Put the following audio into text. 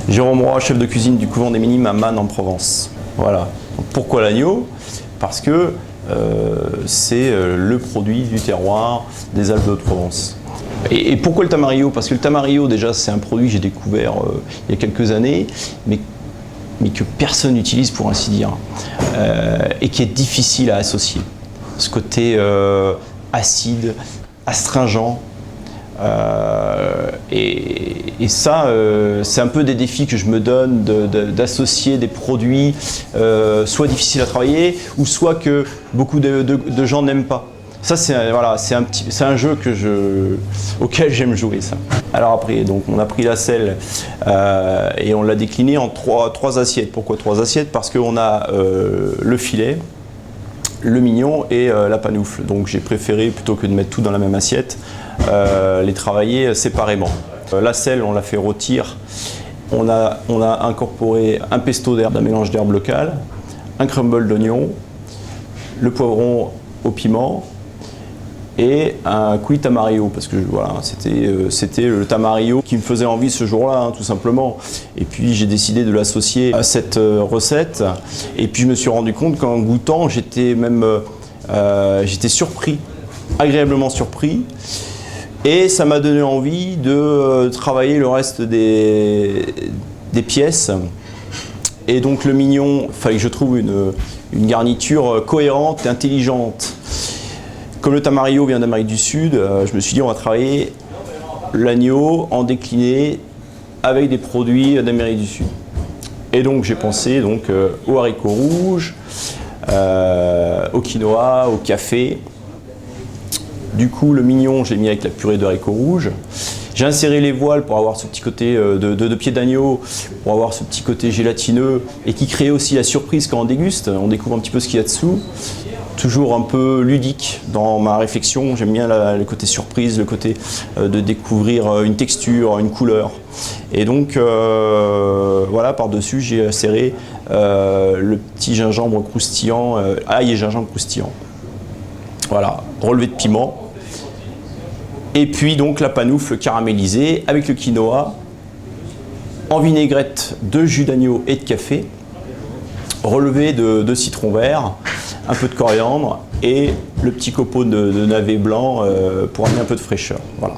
Jérôme Roy, chef de cuisine du couvent des Minimes à Man en Provence. Voilà. Pourquoi l'agneau? Parce que c'est le produit du terroir des Alpes de Haute-Provence. Et pourquoi le tamarillo? Parce que le tamarillo, déjà, c'est un produit que j'ai découvert il y a quelques années, mais que personne n'utilise pour ainsi dire, et qui est difficile à associer. Ce côté acide, astringent, et ça, c'est un peu des défis que je me donne d'associer des produits soit difficiles à travailler, ou soit que beaucoup de gens n'aiment pas. Ça, c'est voilà, un jeu auquel j'aime jouer. Ça. Alors après, donc, on a pris la selle et on l'a décliné en trois assiettes. Pourquoi 3 assiettes? Parce qu'on a le filet, le mignon et la panoufle. Donc j'ai préféré, plutôt que de mettre tout dans la même assiette, les travailler séparément. La selle, on l'a fait rôtir. On a incorporé un pesto d'herbes, un mélange d'herbes locales, un crumble d'oignon, le poivron au piment, et un coulis tamarillo, parce que voilà, c'était le tamarillo qui me faisait envie ce jour-là, hein, tout simplement. Et puis j'ai décidé de l'associer à cette recette, et puis je me suis rendu compte qu'en goûtant, j'étais surpris, agréablement surpris, et ça m'a donné envie de travailler le reste des pièces. Et donc le mignon, il fallait que je trouve une garniture cohérente et intelligente. Comme le tamarillo vient d'Amérique du Sud, je me suis dit on va travailler l'agneau en décliné avec des produits d'Amérique du Sud. Et donc j'ai pensé aux haricots rouges, au quinoa, au café. Du coup le mignon je l'ai mis avec la purée de haricots rouges. J'ai inséré les voiles pour avoir ce petit côté de pied d'agneau, pour avoir ce petit côté gélatineux et qui crée aussi la surprise quand on déguste. On découvre un petit peu ce qu'il y a dessous. Toujours un peu ludique dans ma réflexion. J'aime bien le côté surprise, le côté de découvrir une texture, une couleur. Et donc voilà, par-dessus j'ai inséré le petit gingembre croustillant, ail et gingembre croustillant. Voilà, relevé de piment. Et puis donc la panoufle caramélisée avec le quinoa en vinaigrette de jus d'agneau et de café, relevé de citron vert, un peu de coriandre et le petit copeau de navet blanc pour amener un peu de fraîcheur. Voilà.